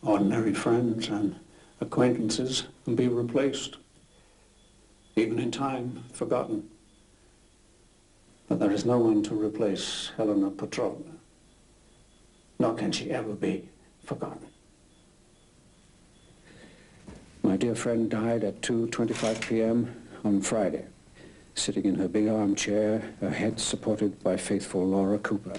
ordinary friends and acquaintances and be replaced, even in time forgotten. But there is no one to replace Helena Petrovna, nor can she ever be forgotten. My dear friend died at 2:25 p.m. on Friday, sitting in her big armchair, her head supported by faithful Laura Cooper.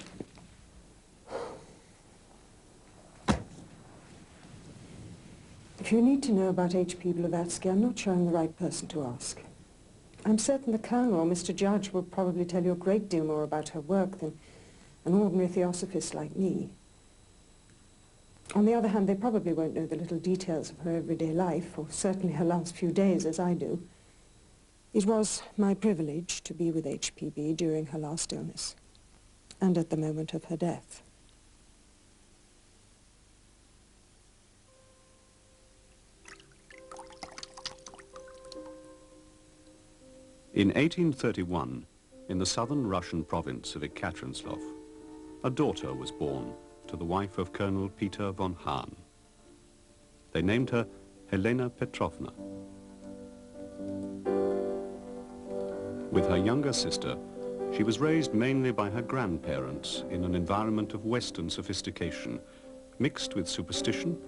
If you need to know about H.P. Blavatsky, I'm not sure I'm the right person to ask. I'm certain the Colonel or Mr. Judge will probably tell you a great deal more about her work than an ordinary theosophist like me. On the other hand, they probably won't know the little details of her everyday life, or certainly her last few days, as I do. It was my privilege to be with H.P.B. during her last illness, and at the moment of her death. In 1831, in the southern Russian province of Ekaterinslov, a daughter was born to the wife of Colonel Peter von Hahn. They named her Helena Petrovna. With her younger sister, she was raised mainly by her grandparents in an environment of Western sophistication, mixed with superstition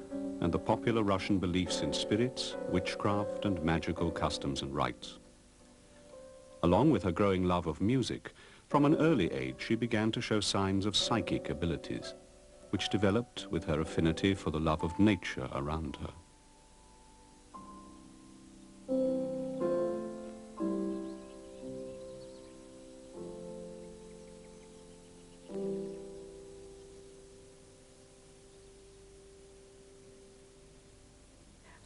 and the popular Russian beliefs in spirits, witchcraft, and magical customs and rites. Along with her growing love of music, from an early age she began to show signs of psychic abilities, which developed with her affinity for the love of nature around her.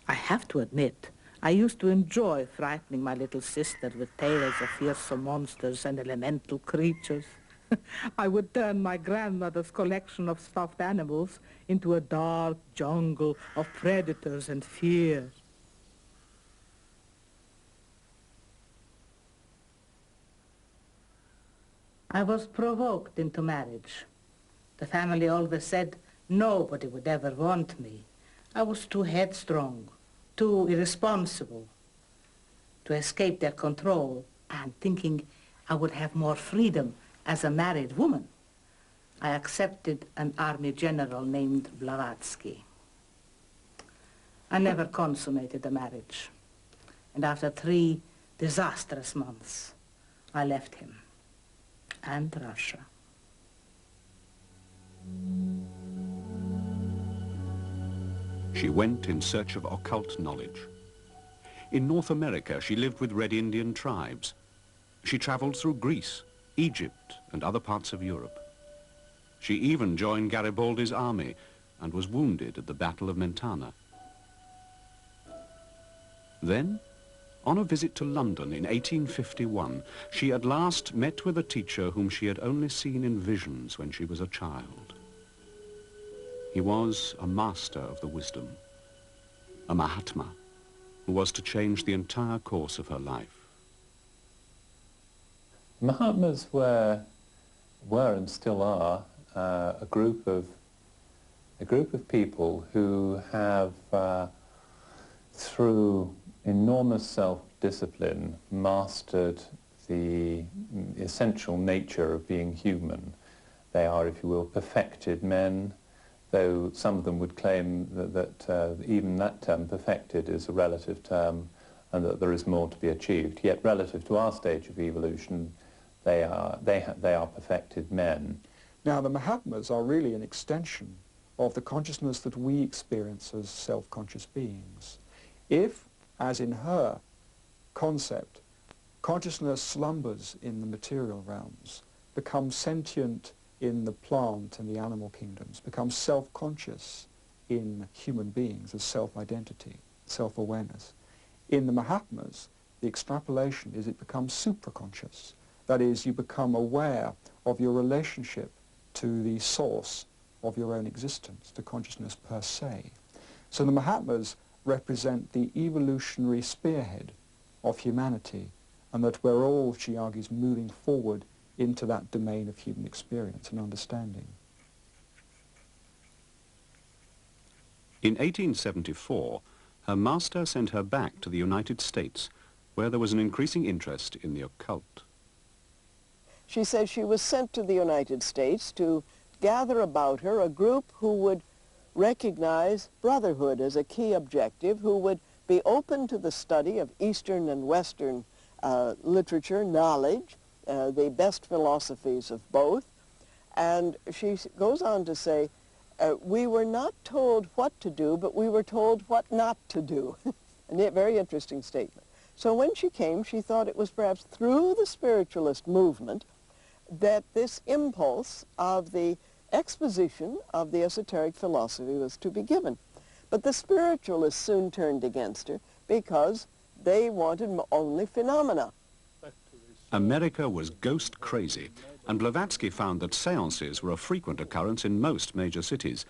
I have to admit, I used to enjoy frightening my little sister with tales of fearsome monsters and elemental creatures. I would turn my grandmother's collection of stuffed animals into a dark jungle of predators and fear. I was provoked into marriage. The family always said nobody would ever want me. I was too headstrong, too irresponsible to escape their control, and thinking I would have more freedom as a married woman, I accepted an army general named Blavatsky. I never consummated the marriage, and after 3 disastrous months, I left him and Russia. She went in search of occult knowledge. In North America, she lived with Red Indian tribes. She traveled through Greece, Egypt, and other parts of Europe. She even joined Garibaldi's army and was wounded at the Battle of Mentana. Then, on a visit to London in 1851, she at last met with a teacher whom she had only seen in visions when she was a child. He was a master of the wisdom, a Mahatma, who was to change the entire course of her life. Mahatmas were and still are a group of people who have, through enormous self-discipline, mastered the essential nature of being human. They are, if you will, perfected men, though some of them would claim that even that term, perfected, is a relative term and that there is more to be achieved. Yet relative to our stage of evolution, they are perfected men. Now, the Mahatmas are really an extension of the consciousness that we experience as self-conscious beings. If, as in her concept, consciousness slumbers in the material realms, becomes sentient in the plant and the animal kingdoms, becomes self-conscious in human beings as self-identity, self-awareness. In the Mahatmas, the extrapolation is it becomes supraconscious. That is, you become aware of your relationship to the source of your own existence, to consciousness per se. So the Mahatmas represent the evolutionary spearhead of humanity, and that we're all, she argues, moving forward into that domain of human experience and understanding. In 1874, her master sent her back to the United States, where there was an increasing interest in the occult. She says she was sent to the United States to gather about her a group who would recognize brotherhood as a key objective, who would be open to the study of Eastern and Western literature, knowledge, the best philosophies of both. And she goes on to say, we were not told what to do, but we were told what not to do. A very interesting statement. So when she came, she thought it was perhaps through the spiritualist movement that this impulse of the exposition of the esoteric philosophy was to be given. But the spiritualists soon turned against her because they wanted only phenomena. America was ghost crazy, and Blavatsky found that seances were a frequent occurrence in most major cities,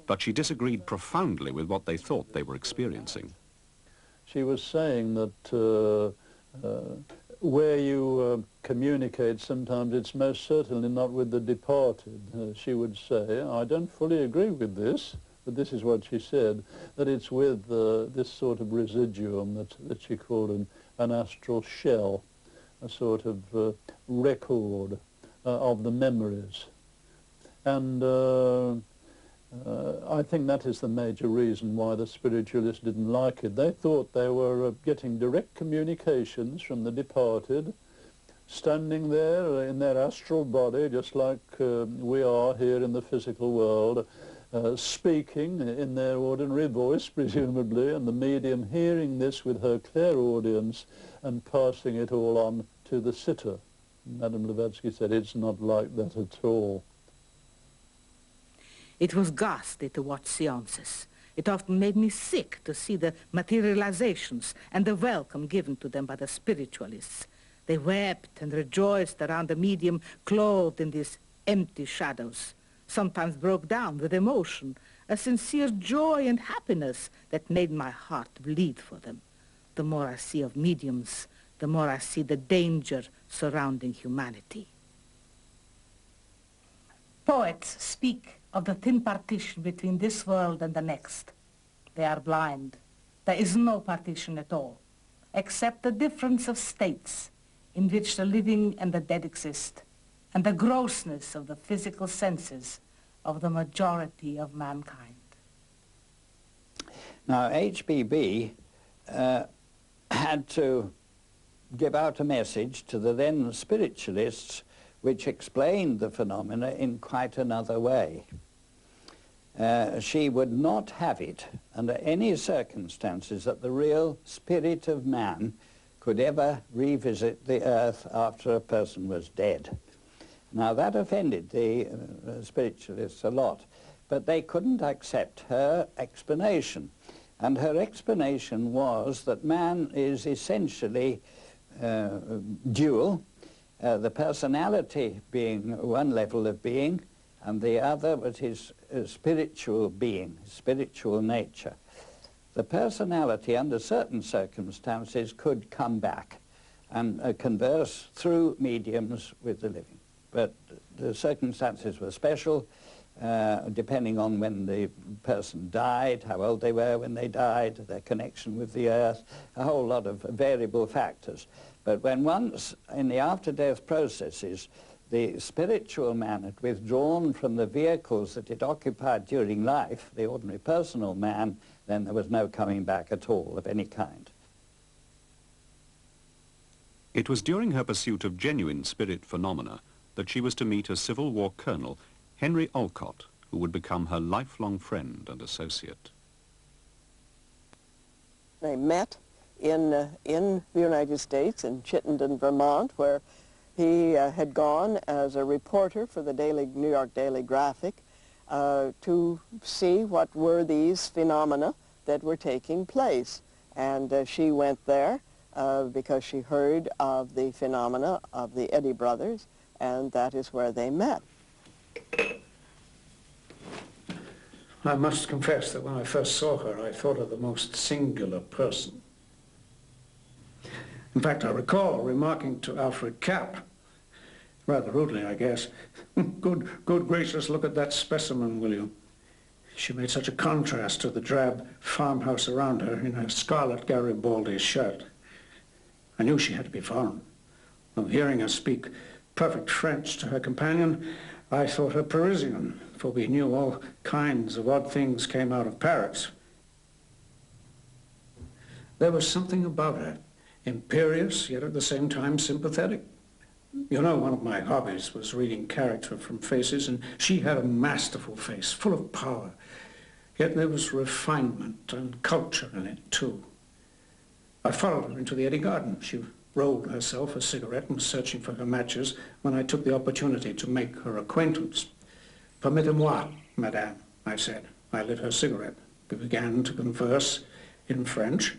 but she disagreed profoundly with what they thought they were experiencing. She was saying that where you communicate, sometimes it's most certainly not with the departed. She would say, I don't fully agree with this, but this is what she said, that it's with this sort of residuum that she called an astral shell, a sort of record of the memories. And I think that is the major reason why the spiritualists didn't like it. They thought they were getting direct communications from the departed, standing there in their astral body, just like we are here in the physical world, speaking in their ordinary voice, presumably, and the medium hearing this with her clairaudience and passing it all on to the sitter. Madame Blavatsky said, it's not like that at all. It was ghastly to watch seances. It often made me sick to see the materializations and the welcome given to them by the spiritualists. They wept and rejoiced around the medium clothed in these empty shadows, sometimes broke down with emotion, a sincere joy and happiness that made my heart bleed for them. The more I see of mediums, the more I see the danger surrounding humanity. Poets speak of the thin partition between this world and the next. They are blind. There is no partition at all, except the difference of states in which the living and the dead exist, and the grossness of the physical senses of the majority of mankind. Now, H.P.B. had to give out a message to the then spiritualists which explained the phenomena in quite another way. She would not have it under any circumstances that the real spirit of man could ever revisit the earth after a person was dead. Now that offended the spiritualists a lot, but they couldn't accept her explanation. And her explanation was that man is essentially dual, the personality being one level of being, and the other was his spiritual being, spiritual nature. The personality, under certain circumstances, could come back and converse through mediums with the living. But the circumstances were special, depending on when the person died, how old they were when they died, their connection with the earth, a whole lot of variable factors. But when once, in the after-death processes, the spiritual man had withdrawn from the vehicles that it occupied during life, the ordinary personal man, then there was no coming back at all of any kind. It was during her pursuit of genuine spirit phenomena that she was to meet a Civil War colonel, Henry Olcott, who would become her lifelong friend and associate. They met in the United States, in Chittenden, Vermont, where he had gone as a reporter for the New York Daily Graphic to see what were these phenomena that were taking place. And she went there because she heard of the phenomena of the Eddy brothers, and that is where they met. I must confess that when I first saw her, I thought her the most singular person. In fact, I recall remarking to Alfred Kapp, rather rudely, I guess, good gracious, look at that specimen, will you? She made such a contrast to the drab farmhouse around her in her scarlet Garibaldi shirt. I knew she had to be foreign. On hearing her speak perfect French to her companion, I thought her Parisian, for we knew all kinds of odd things came out of Paris. There was something about her, imperious, yet at the same time sympathetic. You know, one of my hobbies was reading character from faces, and she had a masterful face, full of power. Yet there was refinement and culture in it, too. I followed her into the Eddy Garden. She rolled herself a cigarette and was searching for her matches when I took the opportunity to make her acquaintance. "Permettez-moi, madame," I said. I lit her cigarette. We began to converse in French.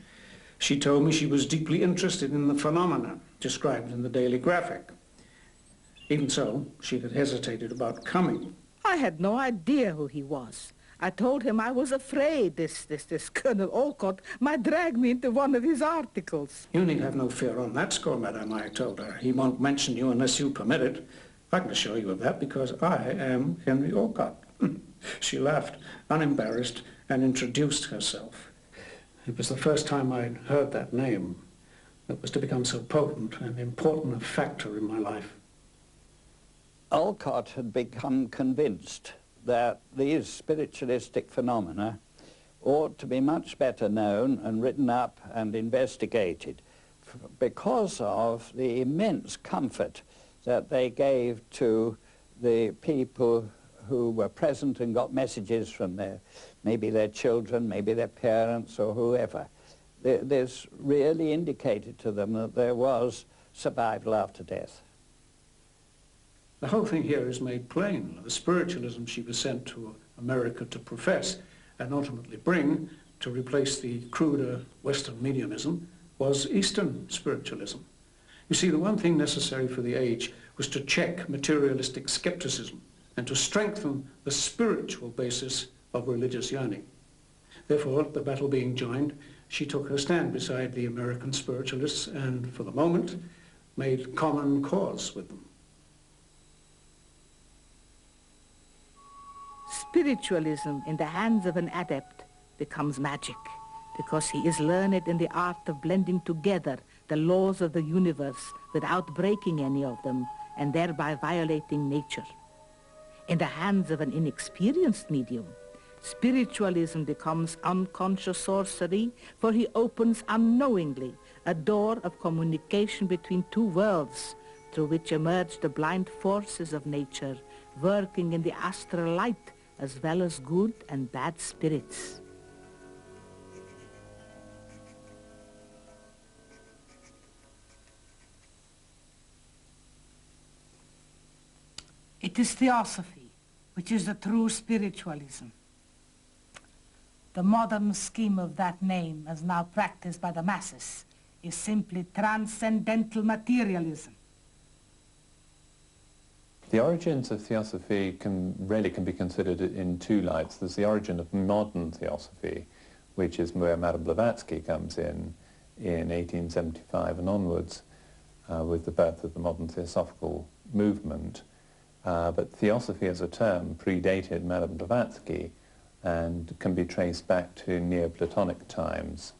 She told me she was deeply interested in the phenomena described in the Daily Graphic. Even so, she had hesitated about coming. I had no idea who he was. I told him I was afraid this Colonel Olcott might drag me into one of his articles. "You need have no fear on that score, madame," I told her. "He won't mention you unless you permit it. I can assure you of that because I am Henry Olcott." She laughed, unembarrassed, and introduced herself. It was the first time I'd heard that name that was to become so potent and important a factor in my life. Olcott had become convinced that these spiritualistic phenomena ought to be much better known and written up and investigated because of the immense comfort that they gave to the people who were present and got messages from maybe their children, maybe their parents or whoever. This really indicated to them that there was survival after death. The whole thing here is made plain. The spiritualism she was sent to America to profess and ultimately bring to replace the cruder Western mediumism was Eastern spiritualism. You see, the one thing necessary for the age was to check materialistic skepticism and to strengthen the spiritual basis of religious yearning. Therefore, the battle being joined, she took her stand beside the American spiritualists and, for the moment, made common cause with them. Spiritualism in the hands of an adept becomes magic because he is learned in the art of blending together the laws of the universe without breaking any of them and thereby violating nature. In the hands of an inexperienced medium, spiritualism becomes unconscious sorcery, for he opens unknowingly a door of communication between two worlds through which emerge the blind forces of nature, working in the astral light as well as good and bad spirits. It is Theosophy, which is the true spiritualism. The modern scheme of that name, as now practiced by the masses, is simply transcendental materialism. The origins of Theosophy can be considered in two lights. There's the origin of modern Theosophy, which is where Madame Blavatsky comes in 1875 and onwards, with the birth of the modern Theosophical movement. But Theosophy as a term predated Madame Blavatsky and can be traced back to Neoplatonic times.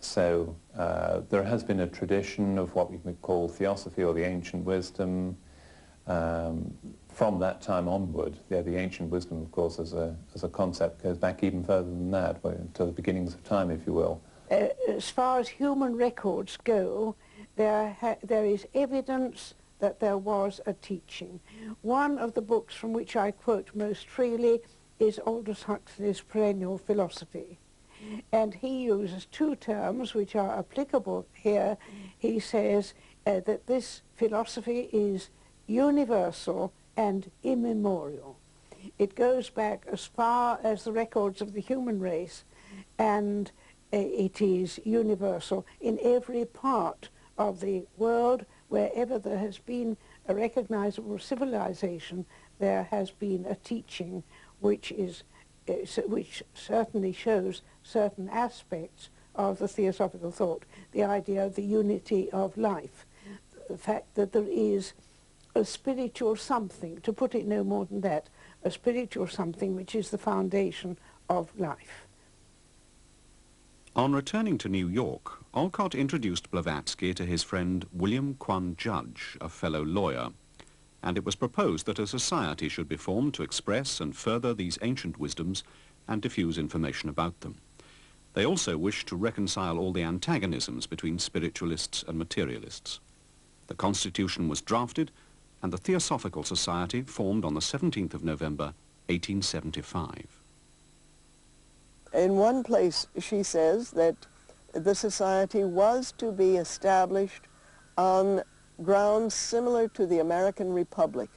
So there has been a tradition of what we would call Theosophy or the ancient wisdom. From that time onward, the ancient wisdom, of course, as a concept goes back even further than that, to the beginnings of time, if you will. As far as human records go, there is evidence that there was a teaching. One of the books from which I quote most freely is Aldous Huxley's Perennial Philosophy. And he uses two terms which are applicable here. He says that this philosophy is universal and immemorial. It goes back as far as the records of the human race, and it is universal in every part of the world. Wherever there has been a recognizable civilization, there has been a teaching which certainly shows certain aspects of the theosophical thought, the idea of the unity of life, the fact that there is a spiritual something, to put it no more than that, a spiritual something which is the foundation of life. On returning to New York, Olcott introduced Blavatsky to his friend William Quan Judge, a fellow lawyer, and it was proposed that a society should be formed to express and further these ancient wisdoms and diffuse information about them. They also wished to reconcile all the antagonisms between spiritualists and materialists. The Constitution was drafted, and the Theosophical Society formed on the 17th of November, 1875. In one place, she says that the society was to be established on grounds similar to the American Republic.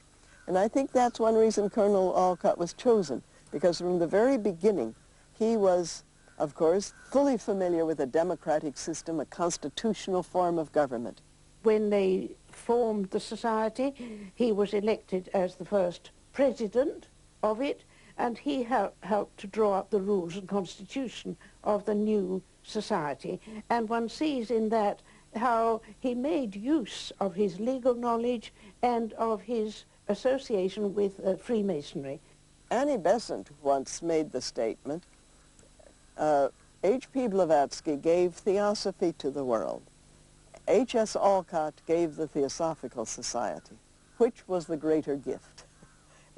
And I think that's one reason Colonel Olcott was chosen, because from the very beginning, he was, of course, fully familiar with a democratic system, a constitutional form of government. When they formed the society, he was elected as the first president of it, and he helped to draw up the rules and constitution of the new society. And one sees in that how he made use of his legal knowledge and of his association with Freemasonry. Annie Besant once made the statement, H.P. Blavatsky gave theosophy to the world. H.S. Olcott gave the Theosophical Society. Which was the greater gift?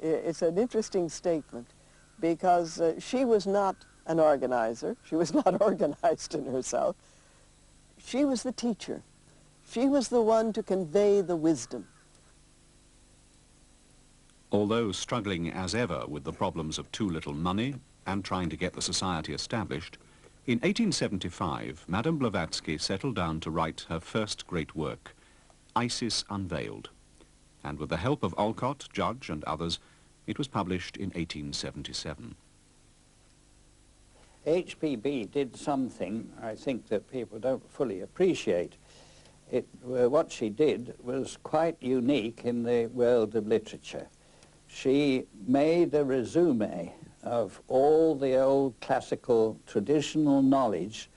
It's an interesting statement, because she was not an organizer. She was not organized in herself. She was the teacher. She was the one to convey the wisdom. Although struggling as ever with the problems of too little money and trying to get the society established, in 1875, Madame Blavatsky settled down to write her first great work, Isis Unveiled, and with the help of Olcott, Judge, and others, it was published in 1877. H.P.B. did something I think that people don't fully appreciate. What she did was quite unique in the world of literature. She made a resume of all the old classical traditional knowledge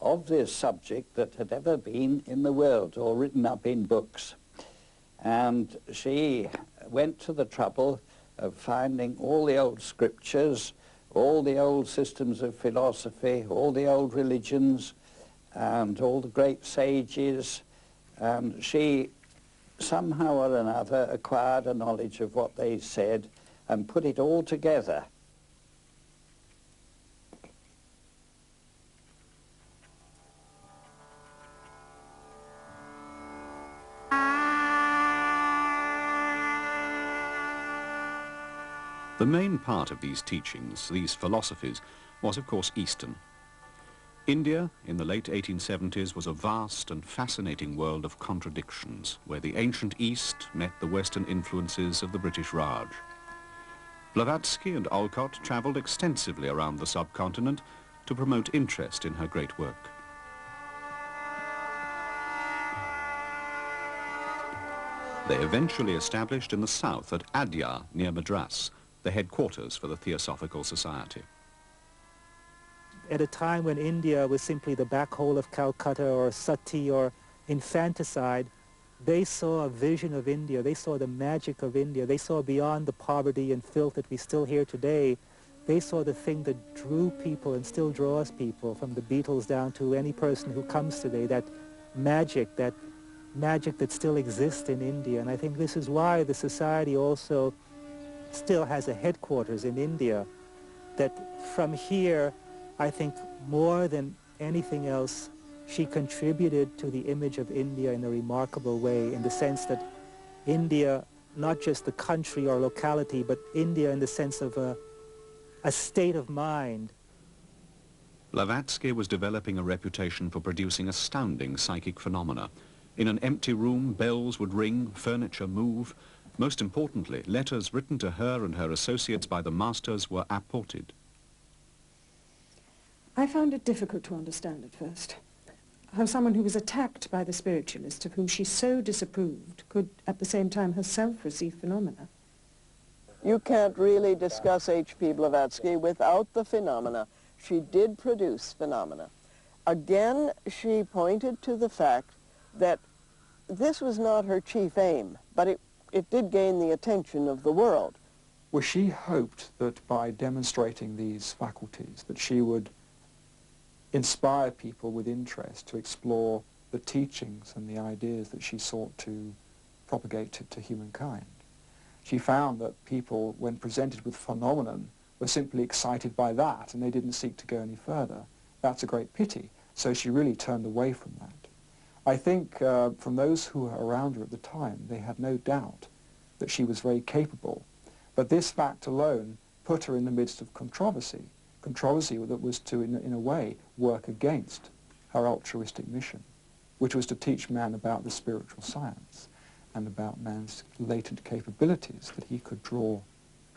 of this subject that had ever been in the world or written up in books. And she went to the trouble of finding all the old scriptures, all the old systems of philosophy, all the old religions, and all the great sages, and she somehow or another acquired a knowledge of what they said and put it all together. The main part of these teachings, these philosophies, was of course Eastern. India, in the late 1870s, was a vast and fascinating world of contradictions, where the ancient East met the Western influences of the British Raj. Blavatsky and Olcott travelled extensively around the subcontinent to promote interest in her great work. They eventually established in the south at Adyar, near Madras, the headquarters for the Theosophical Society. At a time when India was simply the back hole of Calcutta or Sati or infanticide, they saw a vision of India, they saw the magic of India, they saw beyond the poverty and filth that we still hear today. They saw the thing that drew people and still draws people, from the Beatles down to any person who comes today, that magic that still exists in India. And I think this is why the society also still has a headquarters in India, that from here, I think more than anything else, she contributed to the image of India in a remarkable way, in the sense that India, not just the country or locality, but India in the sense of a state of mind. Blavatsky was developing a reputation for producing astounding psychic phenomena. In an empty room, bells would ring, furniture move. Most importantly, letters written to her and her associates by the masters were apported. I found it difficult to understand at first how someone who was attacked by the spiritualist, of whom she so disapproved, could at the same time herself receive phenomena. You can't really discuss H.P. Blavatsky without the phenomena. She did produce phenomena. Again, she pointed to the fact that this was not her chief aim, but it did gain the attention of the world. Well, she hoped that by demonstrating these faculties that she would inspire people with interest to explore the teachings and the ideas that she sought to propagate to humankind. She found that people, when presented with phenomenon, were simply excited by that and they didn't seek to go any further. That's a great pity. So she really turned away from that. I think from those who were around her at the time, they had no doubt that she was very capable. But this fact alone put her in the midst of controversy that was to, in a way, work against her altruistic mission, which was to teach man about the spiritual science and about man's latent capabilities that he could draw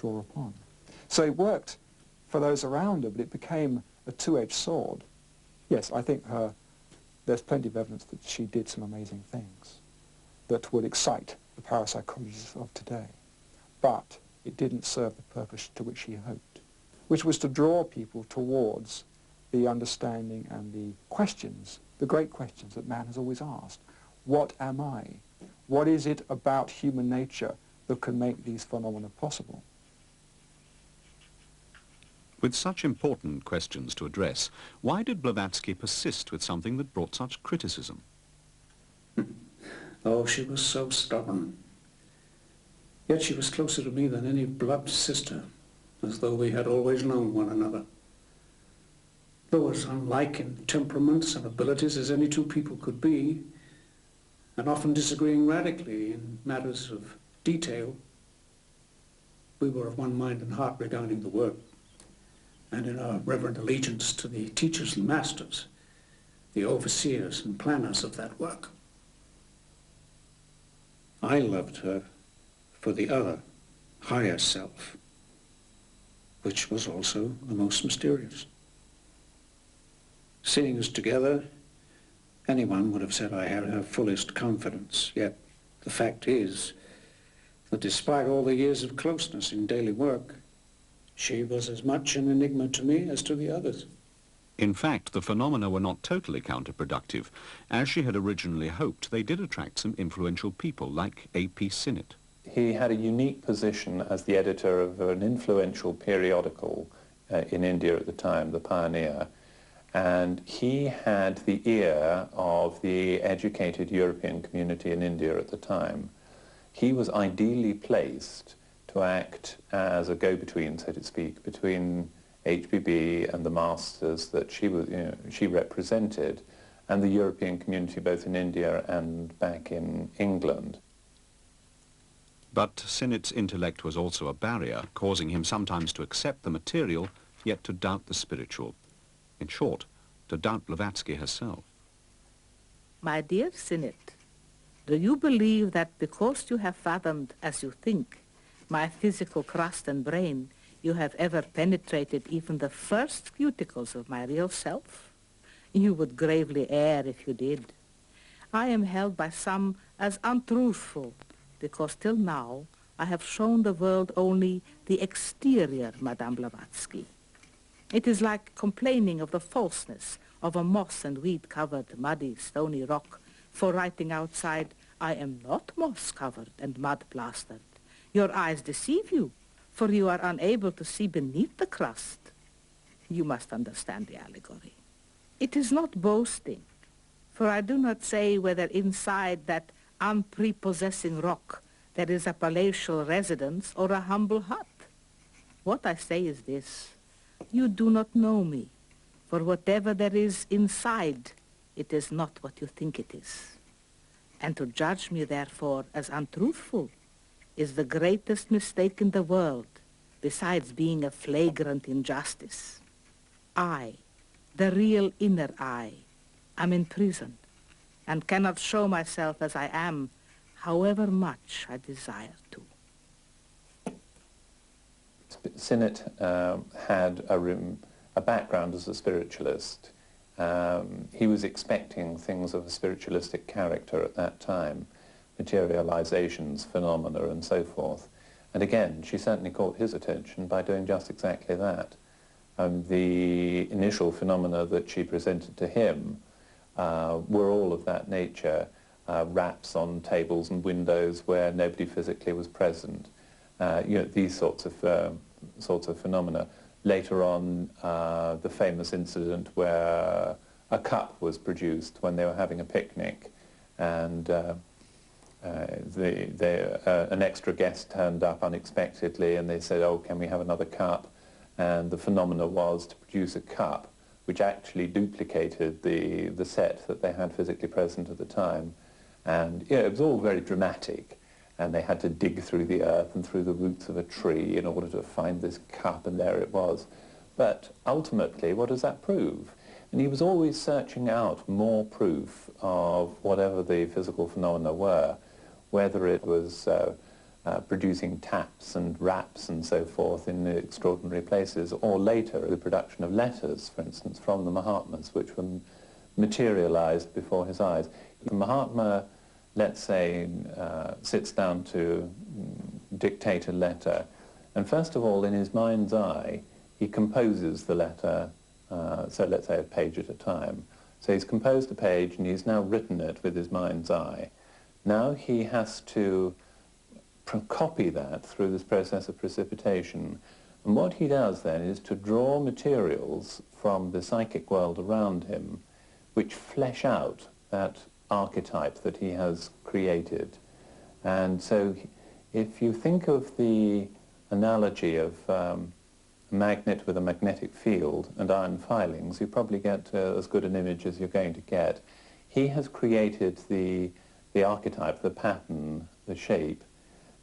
upon. So it worked for those around her, but it became a two-edged sword. Yes, I think there's plenty of evidence that she did some amazing things that would excite the parapsychologists of today. But it didn't serve the purpose to which she hoped, which was to draw people towards the understanding and the questions, the great questions that man has always asked. What am I? What is it about human nature that can make these phenomena possible? With such important questions to address, why did Blavatsky persist with something that brought such criticism? Oh, she was so stubborn. Yet she was closer to me than any blood sister, as though we had always known one another. Though as unlike in temperaments and abilities as any two people could be, and often disagreeing radically in matters of detail, we were of one mind and heart regarding the work, and in our reverent allegiance to the teachers and masters, the overseers and planners of that work. I loved her for the other, higher self, which was also the most mysterious. Seeing us together, anyone would have said I had her fullest confidence, yet the fact is that despite all the years of closeness in daily work, she was as much an enigma to me as to the others. In fact, the phenomena were not totally counterproductive. As she had originally hoped, they did attract some influential people, like H.P. Sinnett. He had a unique position as the editor of an influential periodical in India at the time, The Pioneer, and he had the ear of the educated European community in India at the time. He was ideally placed to act as a go-between, so to speak, between H.P.B. and the masters that she represented, and the European community both in India and back in England. But Sinnett's intellect was also a barrier, causing him sometimes to accept the material, yet to doubt the spiritual. In short, to doubt Blavatsky herself. My dear Sinnett, do you believe that because you have fathomed, as you think, my physical crust and brain, you have ever penetrated even the first cuticles of my real self? You would gravely err if you did. I am held by some as untruthful, because till now I have shown the world only the exterior Madame Blavatsky. It is like complaining of the falseness of a moss and weed-covered, muddy, stony rock, for writing outside, I am not moss-covered and mud-plastered. Your eyes deceive you, for you are unable to see beneath the crust. You must understand the allegory. It is not boasting, for I do not say whether inside that unprepossessing rock there is a palatial residence or a humble hut. What I say is this: you do not know me, for whatever there is inside, it is not what you think it is. And to judge me, therefore, as untruthful is the greatest mistake in the world, besides being a flagrant injustice. I, the real inner I, am in prison, and cannot show myself as I am, however much I desire to. Sinnett had a background as a spiritualist. He was expecting things of a spiritualistic character at that time, materializations, phenomena, and so forth. And again, she certainly caught his attention by doing just exactly that. The initial phenomena that she presented to him were all of that nature. raps on tables and windows where nobody physically was present. You know, these sorts of phenomena. Later on, the famous incident where a cup was produced when they were having a picnic, and an extra guest turned up unexpectedly, and they said, "Oh, can we have another cup?" And the phenomena was to produce a cup which actually duplicated the set that they had physically present at the time. And you know, it was all very dramatic, and they had to dig through the earth and through the roots of a tree in order to find this cup, and there it was. But ultimately, what does that prove? And he was always searching out more proof of whatever the physical phenomena were, whether it was producing taps and raps and so forth in extraordinary places, or later the production of letters, for instance, from the Mahatmas, which were materialized before his eyes. The Mahatma, let's say, sits down to dictate a letter, and first of all, in his mind's eye, he composes the letter, so let's say a page at a time. So he's composed a page and he's now written it with his mind's eye. Now he has to copy that through this process of precipitation. And what he does then is to draw materials from the psychic world around him which flesh out that archetype that he has created. And so if you think of the analogy of a magnet with a magnetic field and iron filings, you probably get as good an image as you're going to get. He has created the archetype, the pattern, the shape,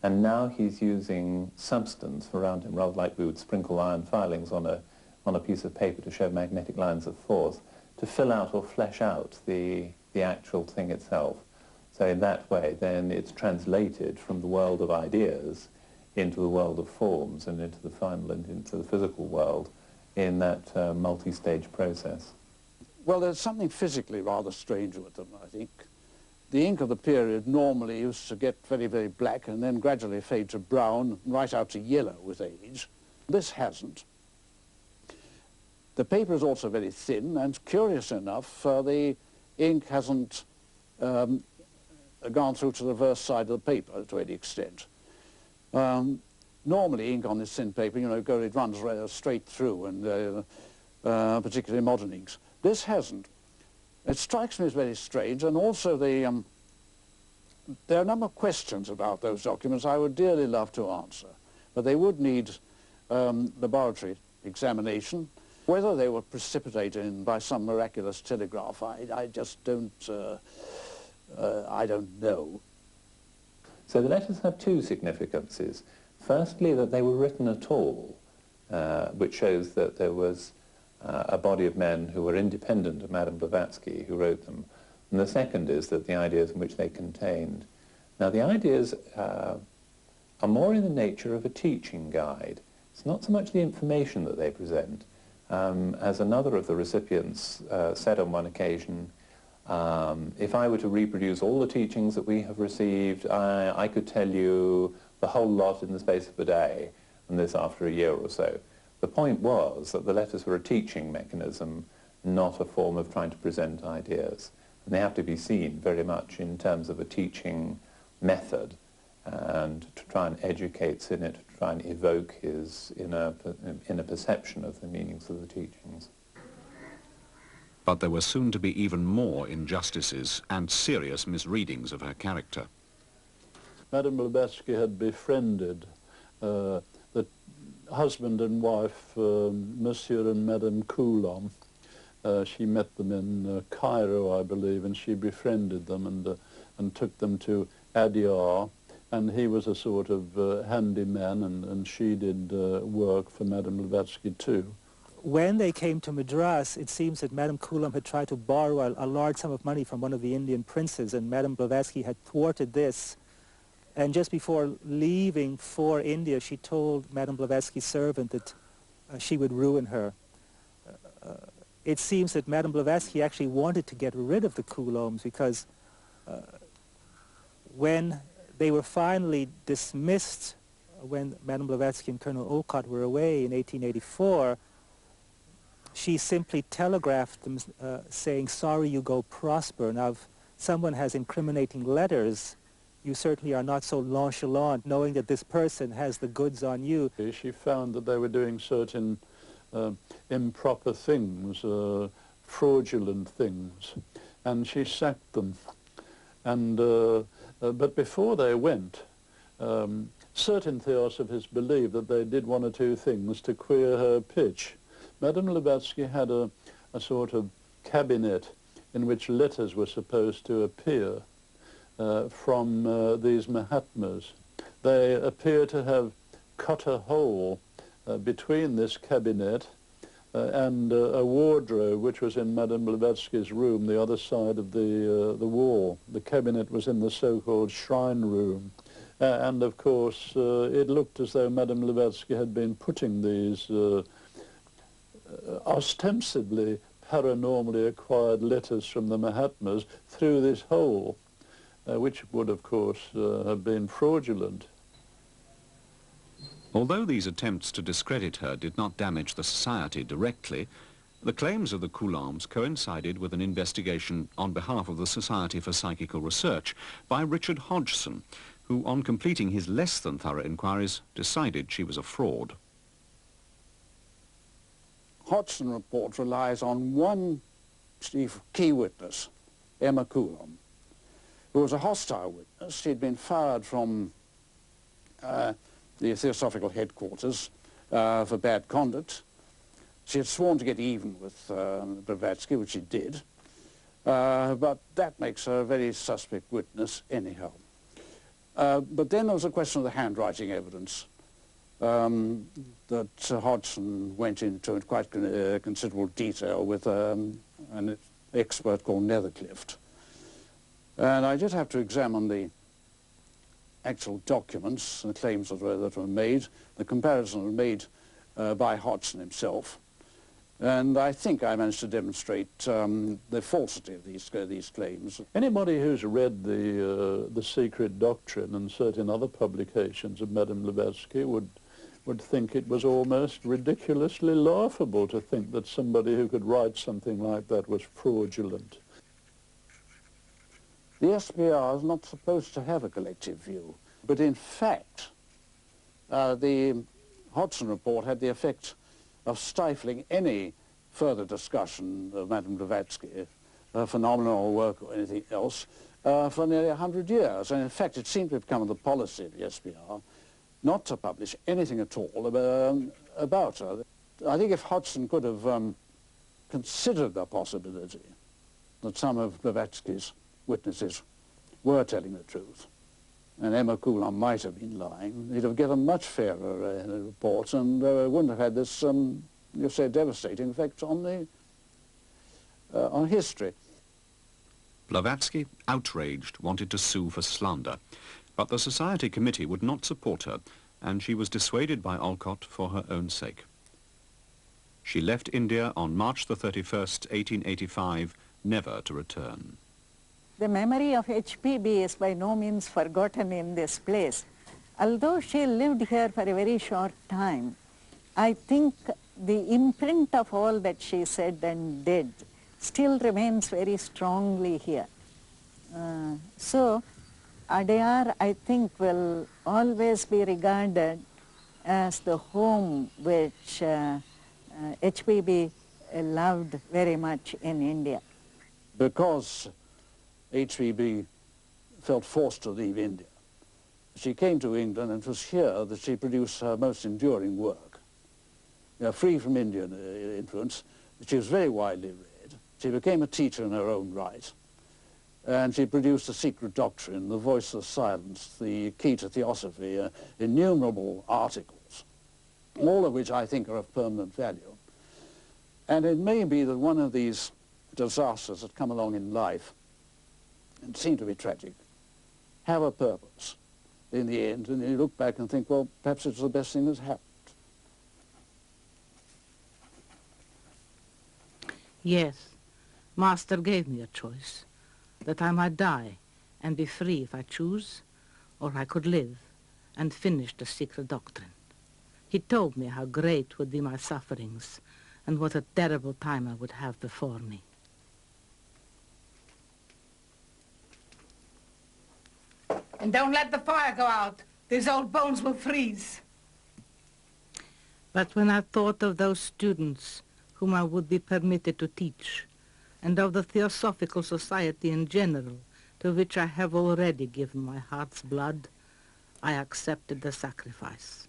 and now he's using substance around him, rather like we would sprinkle iron filings on a piece of paper to show magnetic lines of force, to fill out or flesh out the actual thing itself. So in that way, then it's translated from the world of ideas into the world of forms and into the final and into the physical world in that multi-stage process. Well, there's something physically rather strange with them, I think. The ink of the period normally used to get very, very black and then gradually fade to brown, right out to yellow with age. This hasn't. The paper is also very thin, and curious enough, the ink hasn't gone through to the reverse side of the paper to any extent. Normally ink on this thin paper, you know, it runs straight through, and particularly modern inks. This hasn't. It strikes me as very strange, and also there are a number of questions about those documents I would dearly love to answer, but they would need laboratory examination. Whether they were precipitated by some miraculous telegraph, I just don't, I don't know. So the letters have two significances. Firstly, that they were written at all, which shows that there was a body of men who were independent of Madame Blavatsky who wrote them. And the second is that the ideas in which they contained. Now the ideas are more in the nature of a teaching guide. It's not so much the information that they present. As another of the recipients said on one occasion, if I were to reproduce all the teachings that we have received, I could tell you the whole lot in the space of a day, and this after a year or so. The point was that the letters were a teaching mechanism, not a form of trying to present ideas. And they have to be seen very much in terms of a teaching method, and to try and educate in it, to try and evoke his inner perception of the meanings of the teachings. But there were soon to be even more injustices and serious misreadings of her character. Madame Blavatsky had befriended the husband and wife, Monsieur and Madame Coulomb. She met them in Cairo, I believe, and she befriended them and took them to Adyar. And he was a sort of handyman, and she did work for Madame Blavatsky too. When they came to Madras, it seems that Madame Coulomb had tried to borrow a large sum of money from one of the Indian princes, and Madame Blavatsky had thwarted this. And just before leaving for India, she told Madame Blavatsky's servant that she would ruin her. It seems that Madame Blavatsky actually wanted to get rid of the Coulombs because when they were finally dismissed, when Madame Blavatsky and Colonel Olcott were away in 1884, she simply telegraphed them saying, "Sorry, you go prosper." Now, someone has incriminating letters, you certainly are not so nonchalant knowing that this person has the goods on you. She found that they were doing certain improper things, fraudulent things, and she sacked them. And but before they went, certain Theosophists believed that they did one or two things to queer her pitch. Madame Blavatsky had a sort of cabinet in which letters were supposed to appear from these Mahatmas. They appear to have cut a hole between this cabinet and a wardrobe which was in Madame Blavatsky's room, the other side of the wall. The cabinet was in the so-called shrine room. And of course, it looked as though Madame Blavatsky had been putting these ostensibly paranormally acquired letters from the Mahatmas through this hole, which would, of course, have been fraudulent. Although these attempts to discredit her did not damage the society directly, the claims of the Coulombs coincided with an investigation on behalf of the Society for Psychical Research by Richard Hodgson, who, on completing his less than thorough inquiries, decided she was a fraud. Hodgson report relies on one chief key witness, Emma Coulomb, who was a hostile witness. She'd been fired from the Theosophical headquarters for bad conduct. She had sworn to get even with Blavatsky, which she did, but that makes her a very suspect witness anyhow. But then there was a question of the handwriting evidence that Hodgson went into in quite considerable detail with an expert called Netherclift. And I did have to examine the actual documents and the claims that were made. The comparison was made by Hodgson himself. And I think I managed to demonstrate the falsity of these claims. Anybody who's read the Secret Doctrine and certain other publications of Madame Blavatsky would think it was almost ridiculously laughable to think that somebody who could write something like that was fraudulent. The SPR is not supposed to have a collective view, but in fact, the Hodgson report had the effect of stifling any further discussion of Madame Blavatsky, phenomenal work or anything else, for nearly 100 years. And in fact, it seemed to have become the policy of the SPR not to publish anything at all about her. I think if Hodgson could have considered the possibility that some of Blavatsky's witnesses were telling the truth, and Emma Coulomb might have been lying, he'd have given much fairer reports and wouldn't have had this, you say, devastating effect on history. Blavatsky, outraged, wanted to sue for slander, but the Society Committee would not support her, and she was dissuaded by Olcott for her own sake. She left India on March the 31st, 1885, never to return. The memory of H.P.B. is by no means forgotten in this place. Although she lived here for a very short time, I think the imprint of all that she said and did still remains very strongly here. So Adyar, I think, will always be regarded as the home which H.P.B. loved very much in India. Because H.P.B. felt forced to leave India, she came to England, and it was here that she produced her most enduring work. Free from Indian influence, she was very widely read. She became a teacher in her own right. And she produced The Secret Doctrine, The Voice of Silence, The Key to Theosophy, innumerable articles, all of which I think are of permanent value. And it may be that one of these disasters that come along in life, and seem to be tragic, have a purpose in the end, and you look back and think, well, perhaps it's the best thing that's happened. Yes, Master gave me a choice, that I might die and be free if I choose, or I could live and finish the secret doctrine. He told me how great would be my sufferings and what a terrible time I would have before me. And don't let the fire go out. These old bones will freeze. But when I thought of those students whom I would be permitted to teach, and of the Theosophical Society in general, to which I have already given my heart's blood, I accepted the sacrifice.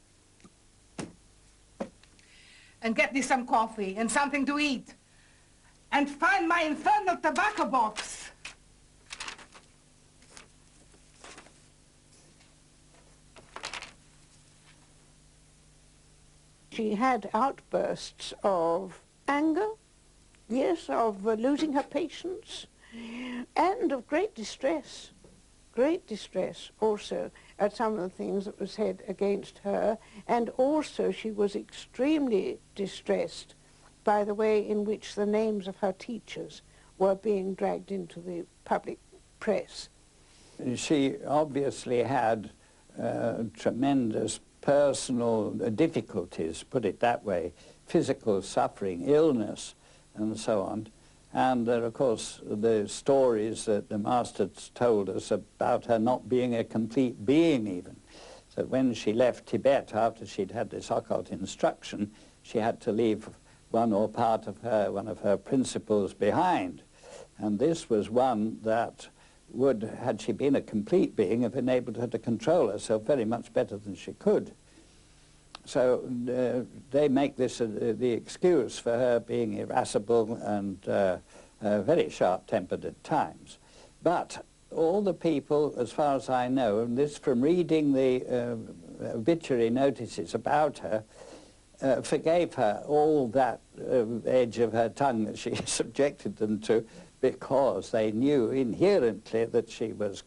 And get me some coffee and something to eat. And find my infernal tobacco box. She had outbursts of anger, yes, of losing her patience, and of great distress also at some of the things that were said against her, and also she was extremely distressed by the way in which the names of her teachers were being dragged into the public press. She obviously had tremendous personal difficulties, put it that way, physical suffering, illness, and so on. And of course, the stories that the masters told us about her not being a complete being even. So when she left Tibet, after she'd had this occult instruction, she had to leave one or part of her, one of her principles behind. And this was one that would, had she been a complete being, have enabled her to control herself very much better than she could. So they make this the excuse for her being irascible and very sharp-tempered at times. But all the people, as far as I know, and this from reading the obituary notices about her, forgave her all that edge of her tongue that she subjected them to, because they knew inherently that she was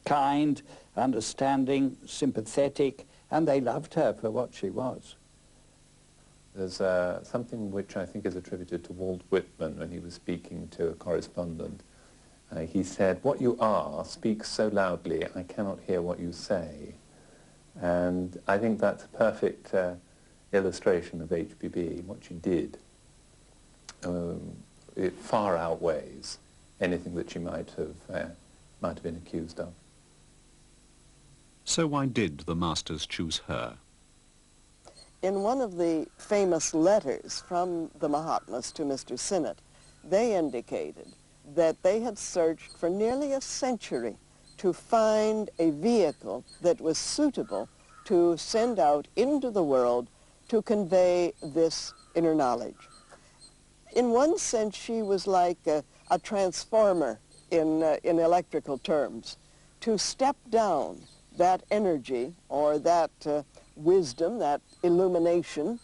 kind, understanding, sympathetic, and they loved her for what she was. There's something which I think is attributed to Walt Whitman when he was speaking to a correspondent. He said, "What you are speaks so loudly, I cannot hear what you say." And I think that's a perfect illustration of H.P.B. What she did. It far outweighs anything that she might have been accused of. So why did the masters choose her? In one of the famous letters from the Mahatmas to Mr. Sinnett, they indicated that they had searched for nearly a century to find a vehicle that was suitable to send out into the world to convey this inner knowledge. In one sense, she was like a transformer in electrical terms, to step down that energy or that wisdom, that illumination,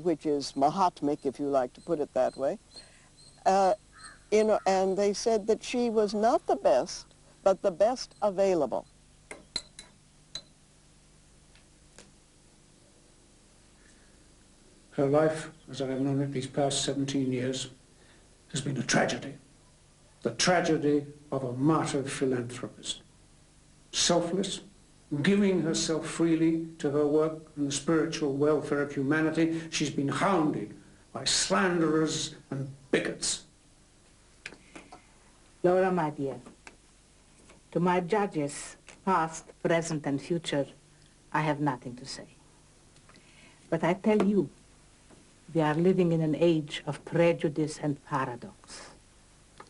which is Mahatmic, if you like to put it that way. And they said that she was not the best, but the best available. Her life, as I have known it these past 17 years, has been a tragedy. The tragedy of a martyred philanthropist. Selfless, giving herself freely to her work and the spiritual welfare of humanity, she's been hounded by slanderers and bigots. Laura, my dear, to my judges, past, present, and future, I have nothing to say. But I tell you, we are living in an age of prejudice and paradox,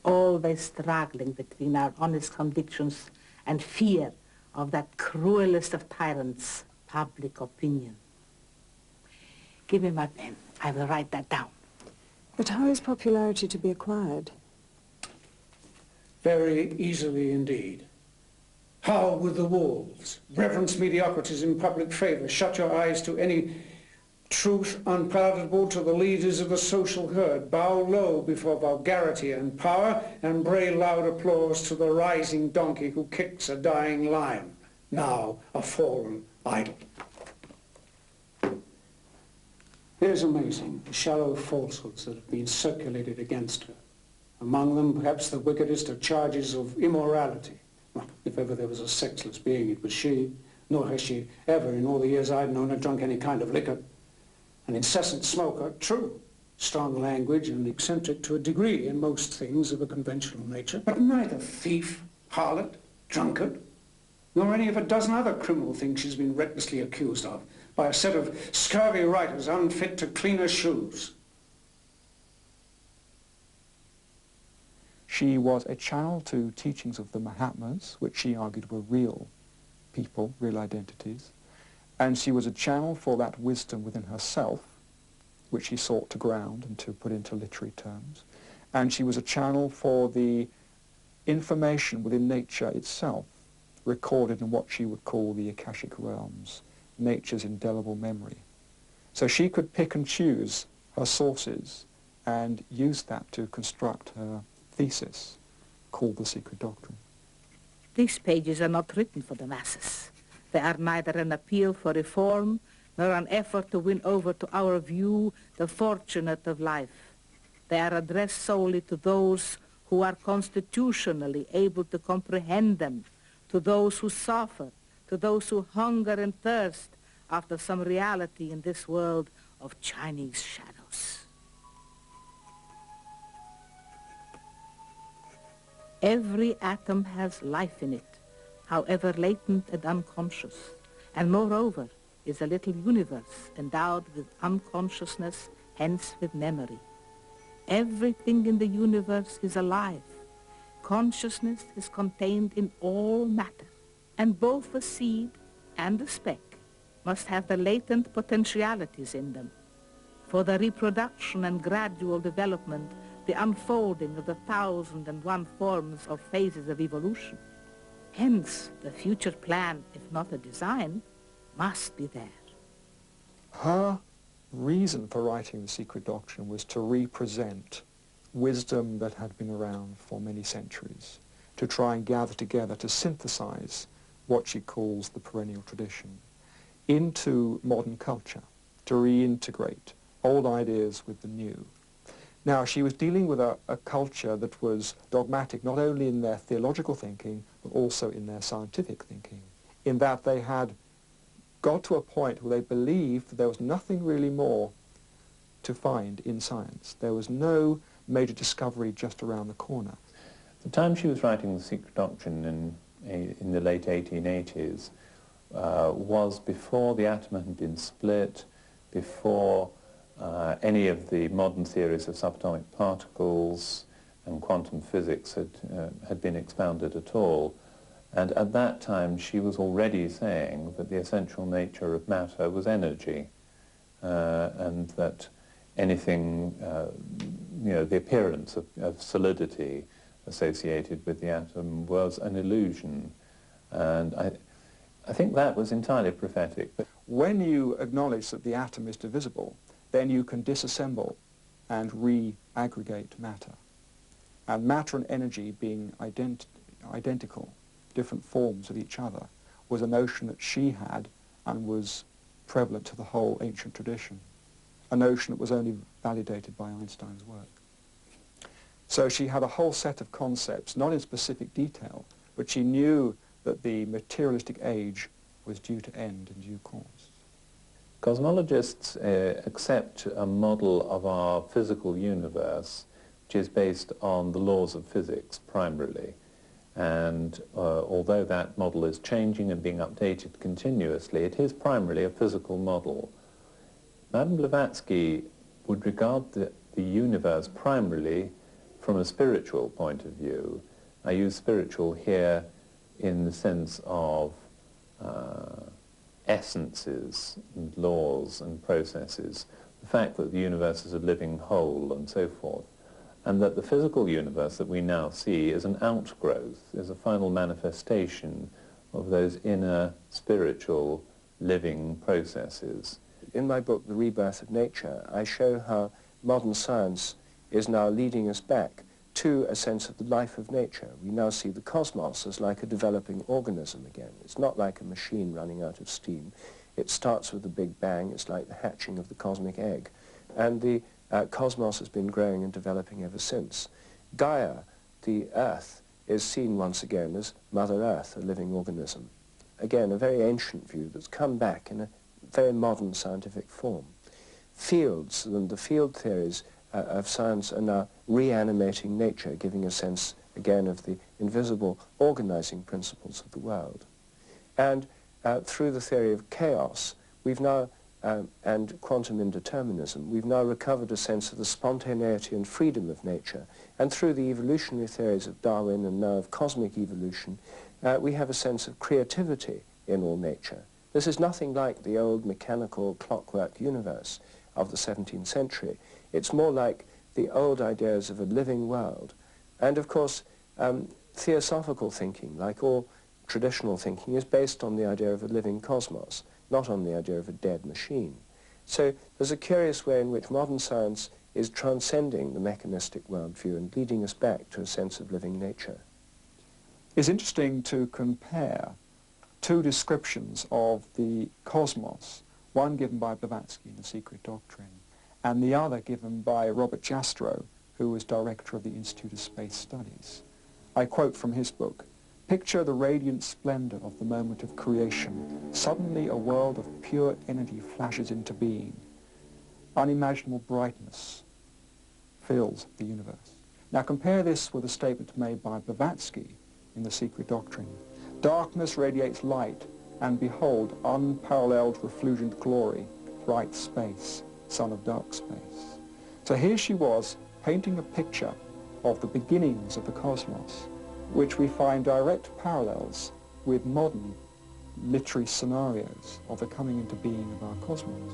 always struggling between our honest convictions and fear of that cruelest of tyrants, public opinion. Give me my pen. I will write that down. But how is popularity to be acquired? Very easily indeed. Howl with the wolves, reverence mediocrities in public favor, shut your eyes to any truth unpalatable to the leaders of the social herd, bow low before vulgarity and power, and bray loud applause to the rising donkey who kicks a dying lion, now a fallen idol. It is amazing the shallow falsehoods that have been circulated against her. Among them, perhaps the wickedest, are charges of immorality. Well, if ever there was a sexless being, it was she, nor has she ever, in all the years I've known her, drunk any kind of liquor. An incessant smoker, true, strong language and eccentric to a degree in most things of a conventional nature, but neither thief, harlot, drunkard. nor any of a dozen other criminal things she's been recklessly accused of by a set of scurvy writers unfit to clean her shoes. She was a channel to teachings of the Mahatmas, which she argued were real people, real identities, and she was a channel for that wisdom within herself, which she sought to ground and to put into literary terms, and she was a channel for the information within nature itself, recorded in what she would call the Akashic realms, nature's indelible memory. So she could pick and choose her sources and use that to construct her thesis, called The Secret Doctrine. These pages are not written for the masses. They are neither an appeal for reform nor an effort to win over to our view the fortunate of life. They are addressed solely to those who are constitutionally able to comprehend them, to those who suffer, to those who hunger and thirst after some reality in this world of Chinese shadows. Every atom has life in it, however latent and unconscious, and moreover is a little universe endowed with unconsciousness, hence with memory. Everything in the universe is alive. Consciousness is contained in all matter, and both the seed and the speck must have the latent potentialities in them. For the reproduction and gradual development, the unfolding of the 1,001 forms of phases of evolution. Hence, the future plan, if not a design, must be there. Her reason for writing The Secret Doctrine was to represent wisdom that had been around for many centuries, to try and gather together, to synthesize what she calls the perennial tradition into modern culture, to reintegrate old ideas with the new. Now, she was dealing with a culture that was dogmatic not only in their theological thinking, but also in their scientific thinking, in that they had got to a point where they believed that there was nothing really more to find in science. There was no major discovery just around the corner. The time she was writing The Secret Doctrine in the late 1880s was before the atom had been split, before any of the modern theories of subatomic particles and quantum physics had been expounded at all. And at that time she was already saying that the essential nature of matter was energy, and that anything, the appearance of solidity associated with the atom was an illusion. And I think that was entirely prophetic. But when you acknowledge that the atom is divisible, then you can disassemble and re-aggregate matter. And matter and energy being identical, different forms of each other, was a notion that she had and was prevalent to the whole ancient tradition, a notion that was only validated by Einstein's work. So she had a whole set of concepts, not in specific detail, but she knew that the materialistic age was due to end in due course. Cosmologists accept a model of our physical universe which is based on the laws of physics primarily. And although that model is changing and being updated continuously, it is primarily a physical model. Madame Blavatsky would regard the universe primarily from a spiritual point of view. I use spiritual here in the sense of essences and laws and processes, the fact that the universe is a living whole and so forth, and that the physical universe that we now see is an outgrowth, is a final manifestation of those inner spiritual living processes. In my book, The Rebirth of Nature, I show how modern science is now leading us back to a sense of the life of nature. We now see the cosmos as like a developing organism again. It's not like a machine running out of steam. It starts with the Big Bang. It's like the hatching of the cosmic egg. And the cosmos has been growing and developing ever since. Gaia, the Earth, is seen once again as Mother Earth, a living organism. Again, a very ancient view that's come back in a very modern scientific form. Fields and the field theories of science are now reanimating nature, giving a sense, again, of the invisible organizing principles of the world. And through the theory of chaos, we've now, and quantum indeterminism, we've now recovered a sense of the spontaneity and freedom of nature. And through the evolutionary theories of Darwin and now of cosmic evolution, we have a sense of creativity in all nature. This is nothing like the old mechanical clockwork universe of the 17th century. It's more like the old ideas of a living world. And of course, theosophical thinking, like all traditional thinking, is based on the idea of a living cosmos, not on the idea of a dead machine. So there's a curious way in which modern science is transcending the mechanistic worldview and leading us back to a sense of living nature. It's interesting to compare two descriptions of the cosmos, one given by Blavatsky in The Secret Doctrine, and the other given by Robert Jastrow, who was director of the Institute of Space Studies. I quote from his book, "Picture the radiant splendor of the moment of creation. Suddenly a world of pure energy flashes into being. Unimaginable brightness fills the universe." Now compare this with a statement made by Blavatsky in The Secret Doctrine. "Darkness radiates light, and behold, unparalleled refulgent glory, bright space, son of dark space." So here she was painting a picture of the beginnings of the cosmos, which we find direct parallels with modern literary scenarios of the coming into being of our cosmos.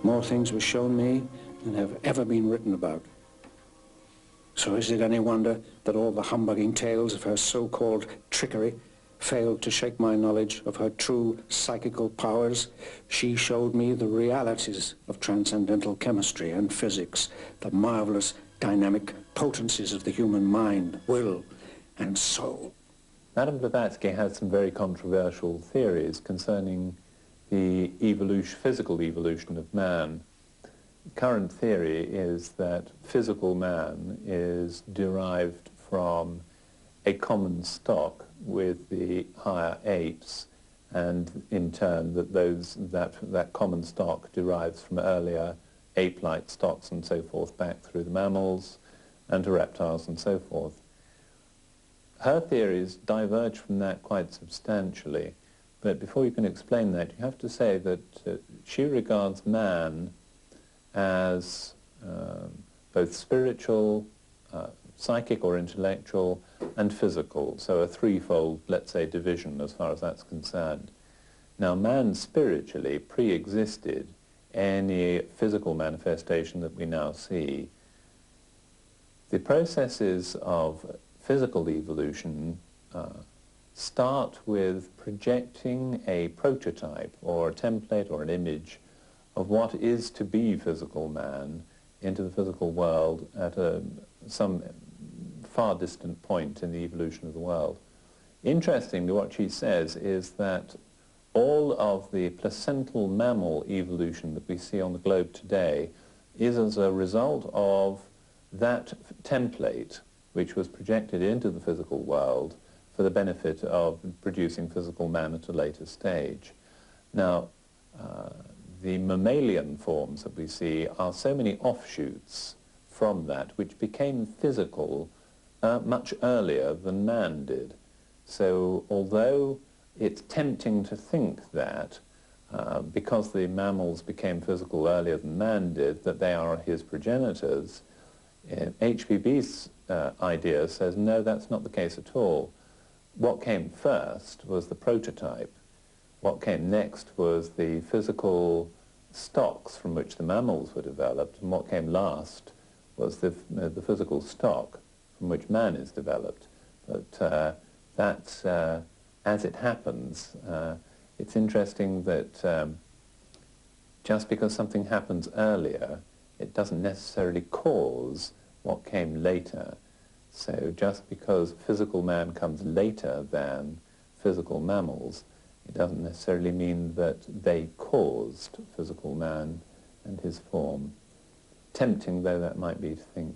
More things were shown me than have ever been written about. So is it any wonder that all the humbugging tales of her so-called trickery failed to shake my knowledge of her true psychical powers? She showed me the realities of transcendental chemistry and physics, the marvelous dynamic potencies of the human mind, will, and soul. Madame Blavatsky has some very controversial theories concerning the physical evolution of man. Current theory is that physical man is derived from a common stock with the higher apes, and in turn that common stock derives from earlier ape-like stocks and so forth back through the mammals and to reptiles and so forth. Her theories diverge from that quite substantially, but before you can explain that, you have to say that she regards man as both spiritual, psychic or intellectual, and physical, so a threefold, let's say, division as far as that's concerned. Now, man spiritually pre-existed any physical manifestation that we now see. The processes of physical evolution start with projecting a prototype or a template or an image of what is to be physical man into the physical world at some far distant point in the evolution of the world. Interestingly, what she says is that all of the placental mammal evolution that we see on the globe today is as a result of that template which was projected into the physical world for the benefit of producing physical man at a later stage. Now, the mammalian forms that we see are so many offshoots from that which became physical much earlier than man did. So although it's tempting to think that because the mammals became physical earlier than man did, that they are his progenitors, H.P.B's idea says, no, that's not the case at all. What came first was the prototype. What came next was the physical stocks from which the mammals were developed, and what came last was the physical stock from which man is developed. But that's, as it happens, it's interesting that just because something happens earlier, it doesn't necessarily cause what came later. So just because physical man comes later than physical mammals, it doesn't necessarily mean that they caused physical man and his form, tempting though that might be to think.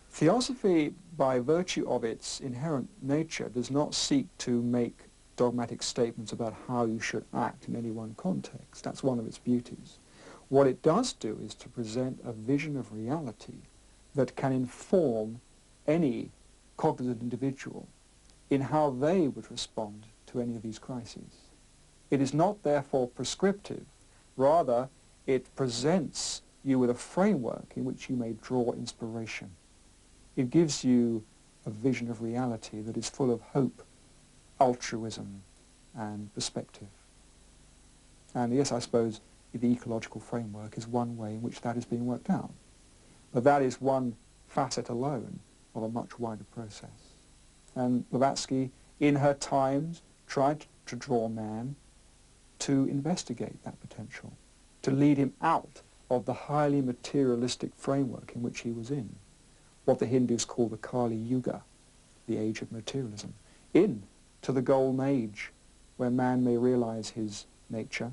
Theosophy, by virtue of its inherent nature, does not seek to make dogmatic statements about how you should act in any one context. That's one of its beauties. What it does do is to present a vision of reality that can inform any cognitive individual in how they would respond to any of these crises. It is not therefore prescriptive. Rather, it presents you with a framework in which you may draw inspiration. It gives you a vision of reality that is full of hope, altruism, and perspective. And yes, I suppose the ecological framework is one way in which that is being worked out. But that is one facet alone of a much wider process. And Blavatsky, in her times, tried to draw man to investigate that potential, to lead him out of the highly materialistic framework in which he was in, what the Hindus call the Kali Yuga, the age of materialism, into the golden age, where man may realize his nature,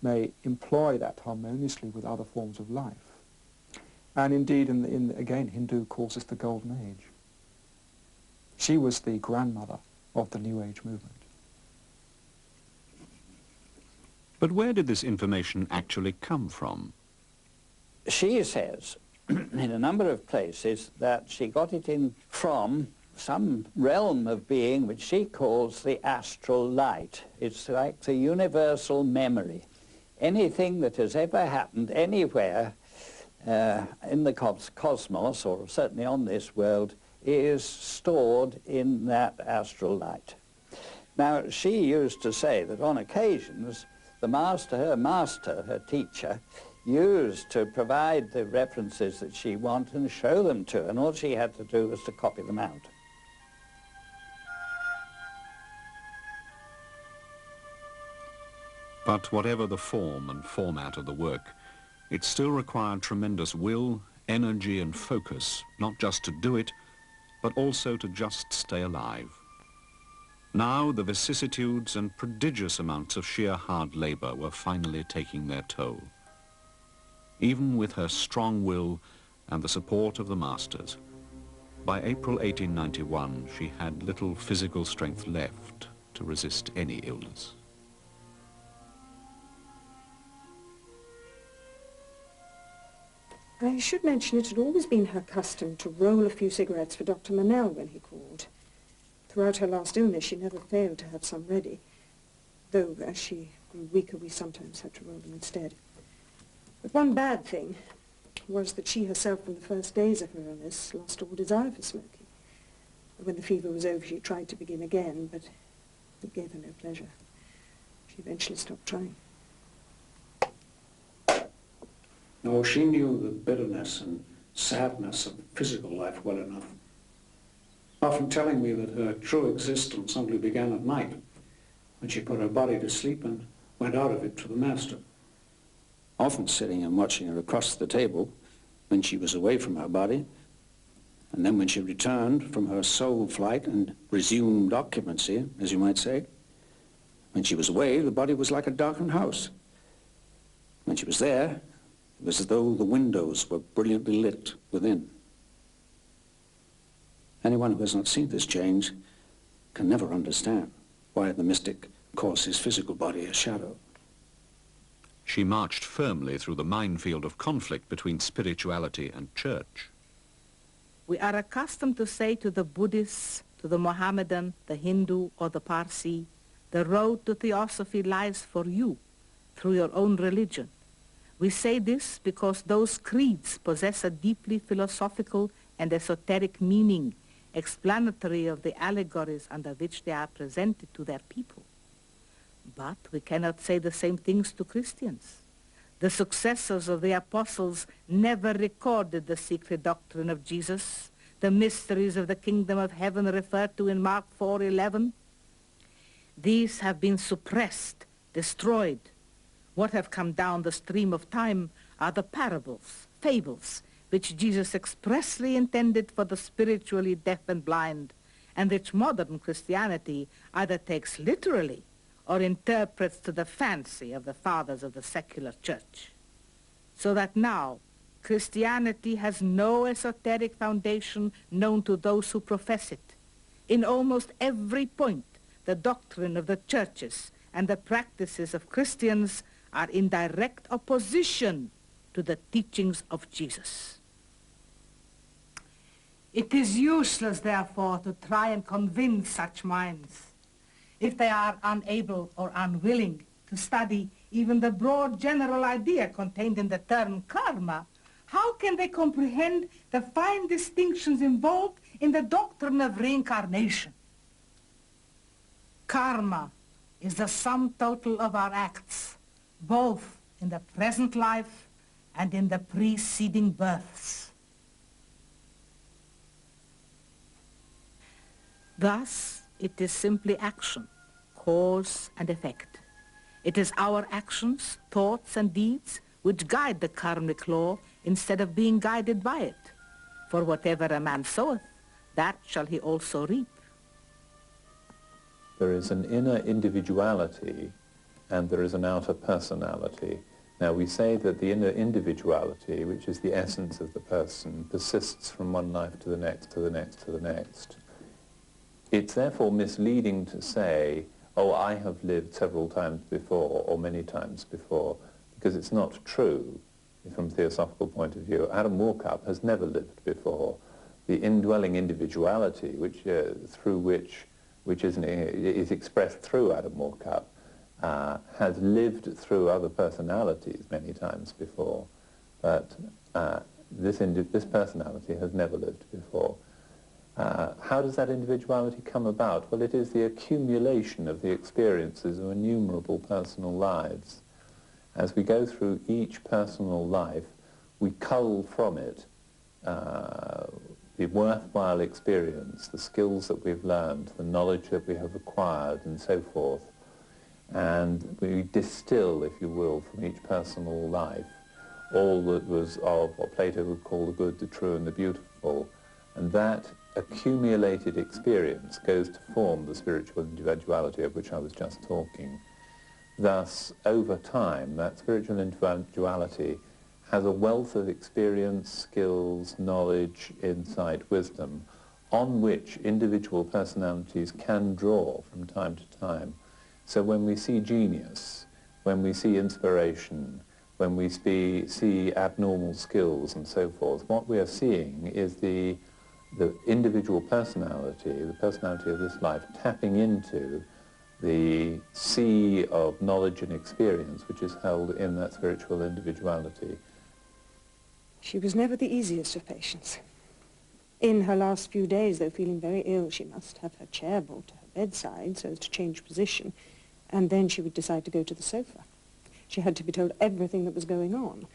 may employ that harmoniously with other forms of life. And indeed, again, Hindu calls this the golden age. She was the grandmother of the New Age movement. But where did this information actually come from? She says in a number of places that she got it in from some realm of being which she calls the astral light. It's like the universal memory. Anything that has ever happened anywhere in the cosmos, or certainly on this world, is stored in that astral light. Now, she used to say that on occasions, the master, her teacher, used to provide the references that she wanted and show them to her, and all she had to do was to copy them out. But whatever the form and format of the work, it still required tremendous will, energy and focus, not just to do it, but also to just stay alive. Now the vicissitudes and prodigious amounts of sheer hard labor were finally taking their toll. Even with her strong will and the support of the masters, by April 1891 she had little physical strength left to resist any illness. I should mention it had always been her custom to roll a few cigarettes for Dr. Manel when he called. Throughout her last illness, she never failed to have some ready, though as she grew weaker, we sometimes had to roll them instead. But one bad thing was that she herself, from the first days of her illness, lost all desire for smoking. When the fever was over, she tried to begin again, but it gave her no pleasure. She eventually stopped trying. No, she knew the bitterness and sadness of physical life well enough, often telling me that her true existence only began at night, when she put her body to sleep and went out of it to the master. Often sitting and watching her across the table when she was away from her body, and then when she returned from her soul flight and resumed occupancy, as you might say. When she was away, the body was like a darkened house. When she was there, it was as though the windows were brilliantly lit within. Anyone who has not seen this change can never understand why the mystic calls his physical body a shadow. She marched firmly through the minefield of conflict between spirituality and church. We are accustomed to say to the Buddhists, to the Mohammedan, the Hindu, or the Parsi, the road to theosophy lies for you through your own religion. We say this because those creeds possess a deeply philosophical and esoteric meaning, explanatory of the allegories under which they are presented to their people. But we cannot say the same things to Christians. The successors of the apostles never recorded the secret doctrine of Jesus, the mysteries of the kingdom of heaven referred to in Mark 4:11. These have been suppressed, destroyed. What have come down the stream of time are the parables, fables, which Jesus expressly intended for the spiritually deaf and blind, and which modern Christianity either takes literally or interprets to the fancy of the fathers of the secular church. So that now, Christianity has no esoteric foundation known to those who profess it. In almost every point, the doctrine of the churches and the practices of Christians are in direct opposition to the teachings of Jesus. It is useless, therefore, to try and convince such minds. if they are unable or unwilling to study even the broad general idea contained in the term karma, how can they comprehend the fine distinctions involved in the doctrine of reincarnation? Karma is the sum total of our acts, both in the present life and in the preceding births. Thus, it is simply action, cause and effect. It is our actions, thoughts and deeds which guide the karmic law instead of being guided by it. For whatever a man soweth, that shall he also reap. There is an inner individuality and there is an outer personality. Now we say that the inner individuality, which is the essence of the person, persists from one life to the next, to the next, to the next. It's therefore misleading to say, oh, I have lived several times before or many times before, because it's not true from a theosophical point of view. Adam Warkup has never lived before. The indwelling individuality, which is expressed through Adam Warkup, has lived through other personalities many times before, but this personality has never lived before. How does that individuality come about? Well, it is the accumulation of the experiences of innumerable personal lives. As we go through each personal life, we cull from it the worthwhile experience, the skills that we've learned, the knowledge that we have acquired, and so forth. And we distill, if you will, from each personal life all that was of what Plato would call the good, the true, and the beautiful. And that accumulated experience goes to form the spiritual individuality of which I was just talking. Thus, over time, that spiritual individuality has a wealth of experience, skills, knowledge, insight, wisdom, on which individual personalities can draw from time to time. So when we see genius, when we see inspiration, when we see abnormal skills and so forth, what we are seeing is the individual personality, the personality of this life, tapping into the sea of knowledge and experience which is held in that spiritual individuality. She was never the easiest of patients. In her last few days, though feeling very ill, she must have her chair brought to her bedside so as to change position, and then she would decide to go to the sofa. She had to be told everything that was going on,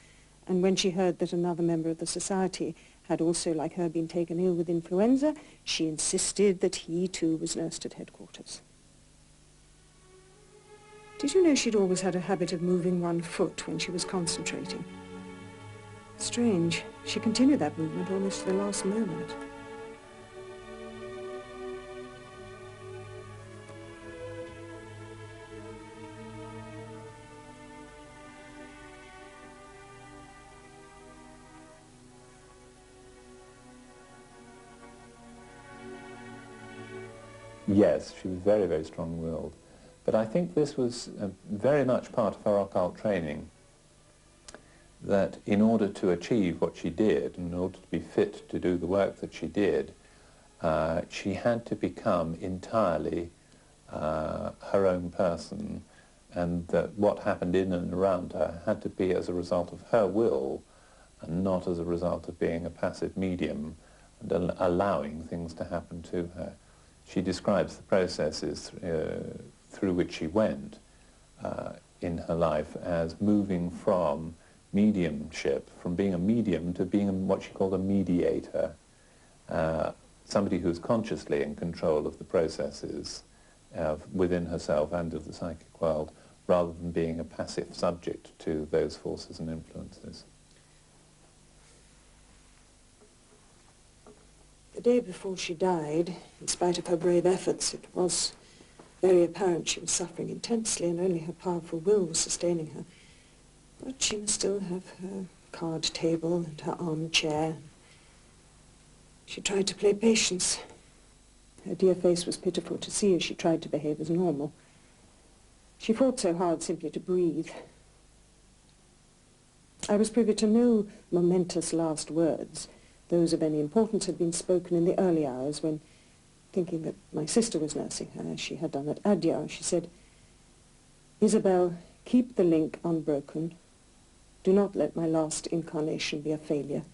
and when she heard that another member of the society had also, like her, been taken ill with influenza, she insisted that he too was nursed at headquarters. Did you know she'd always had a habit of moving one foot when she was concentrating? Strange. She continued that movement almost to the last moment. Yes, she was very, very strong-willed. But I think this was very much part of her occult training, that in order to achieve what she did, in order to be fit to do the work that she did, she had to become entirely her own person, and that what happened in and around her had to be as a result of her will and not as a result of being a passive medium and allowing things to happen to her. She describes the processes through which she went in her life as moving from mediumship, from being a medium to being what she called a mediator, somebody who's consciously in control of the processes within herself and of the psychic world, rather than being a passive subject to those forces and influences. The day before she died, in spite of her brave efforts, it was very apparent she was suffering intensely and only her powerful will was sustaining her. But she must still have her card table and her armchair. She tried to play patience. Her dear face was pitiful to see as she tried to behave as normal. She fought so hard simply to breathe. I was privy to no momentous last words. Those of any importance had been spoken in the early hours when thinking that my sister was nursing her, as she had done at Adyar. She said, "Isabel, keep the link unbroken. Do not let my last incarnation be a failure."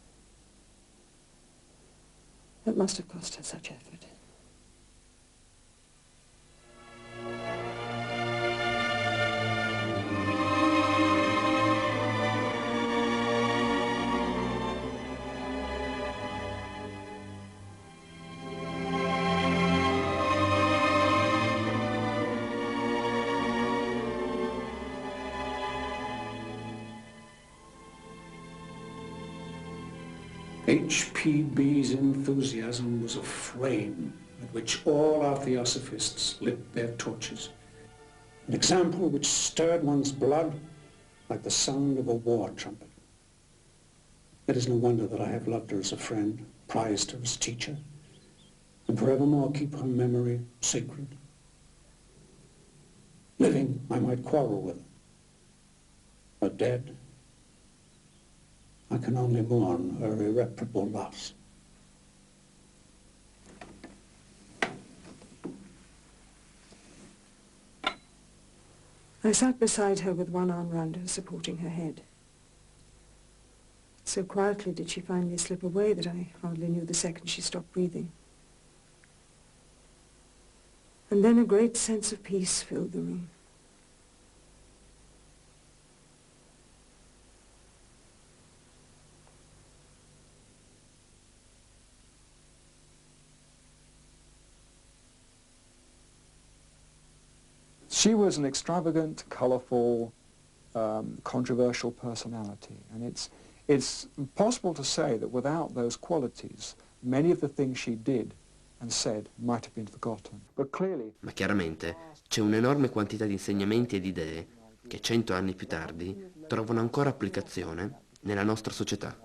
That must have cost her such effort. H.P.B.'s enthusiasm was a flame at which all our Theosophists lit their torches. An example which stirred one's blood like the sound of a war trumpet. It is no wonder that I have loved her as a friend, prized her as teacher, and forevermore keep her memory sacred. Living, I might quarrel with her, but dead, I can only mourn her irreparable loss. I sat beside her with one arm round her, supporting her head. So quietly did she finally slip away that I hardly knew the second she stopped breathing. And then a great sense of peace filled the room. She was an extravagant, colourful, controversial personality, and it's possible to say that without those qualities, many of the things she did and said might have been forgotten. But clearly, Ma chiaramente c'è un'enorme quantità di insegnamenti ed idee che 100 anni più tardi trovano ancora applicazione nella nostra società.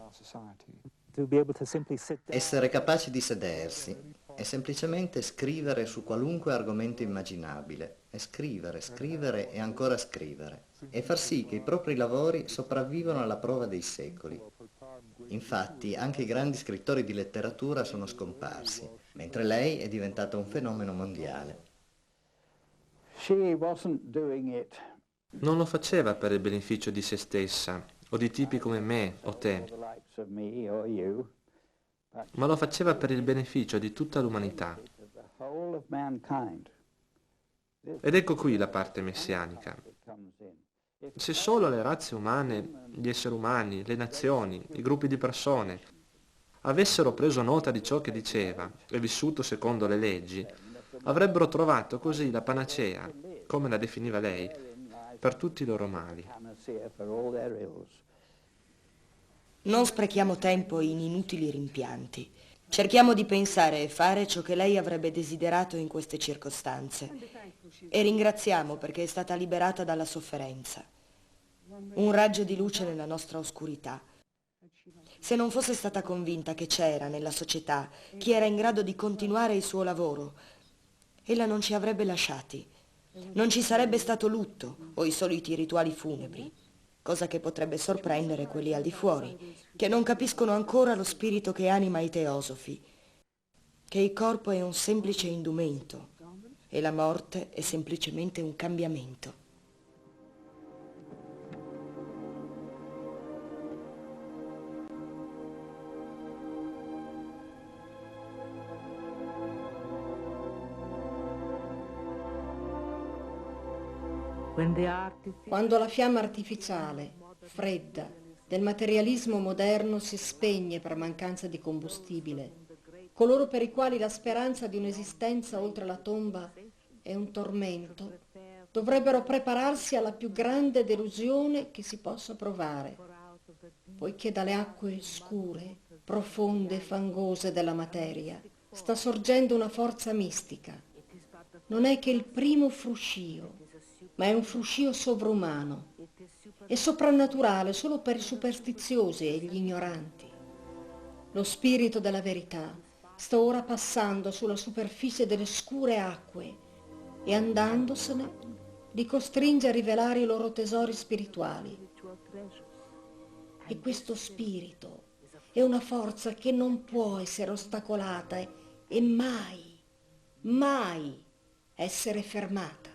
Essere capaci di sedersi è semplicemente scrivere su qualunque argomento immaginabile, e scrivere, scrivere e ancora scrivere, e far sì che i propri lavori sopravvivano alla prova dei secoli. Infatti, anche i grandi scrittori di letteratura sono scomparsi, mentre lei è diventata un fenomeno mondiale. Non lo faceva per il beneficio di se stessa, o di tipi come me o te, ma lo faceva per il beneficio di tutta l'umanità. Ed ecco qui la parte messianica. Se solo le razze umane, gli esseri umani, le nazioni, i gruppi di persone avessero preso nota di ciò che diceva e vissuto secondo le leggi, avrebbero trovato così la panacea, come la definiva lei, per tutti i loro mali. Non sprechiamo tempo in inutili rimpianti. Cerchiamo di pensare e fare ciò che lei avrebbe desiderato in queste circostanze. E ringraziamo perché è stata liberata dalla sofferenza. Un raggio di luce nella nostra oscurità. Se non fosse stata convinta che c'era nella società chi era in grado di continuare il suo lavoro, ella non ci avrebbe lasciati. Non ci sarebbe stato lutto o i soliti rituali funebri, cosa che potrebbe sorprendere quelli al di fuori, che non capiscono ancora lo spirito che anima i teosofi, che il corpo è un semplice indumento e la morte è semplicemente un cambiamento. Quando la fiamma artificiale, fredda, del materialismo moderno si spegne per mancanza di combustibile, coloro per i quali la speranza di un'esistenza oltre la tomba è un tormento, dovrebbero prepararsi alla più grande delusione che si possa provare, poiché dalle acque scure, profonde e fangose della materia sta sorgendo una forza mistica. Non è che il primo fruscio, ma è un fruscio sovrumano e soprannaturale solo per i superstiziosi e gli ignoranti. Lo spirito della verità sta ora passando sulla superficie delle scure acque e andandosene li costringe a rivelare i loro tesori spirituali. E questo spirito è una forza che non può essere ostacolata e mai mai essere fermata.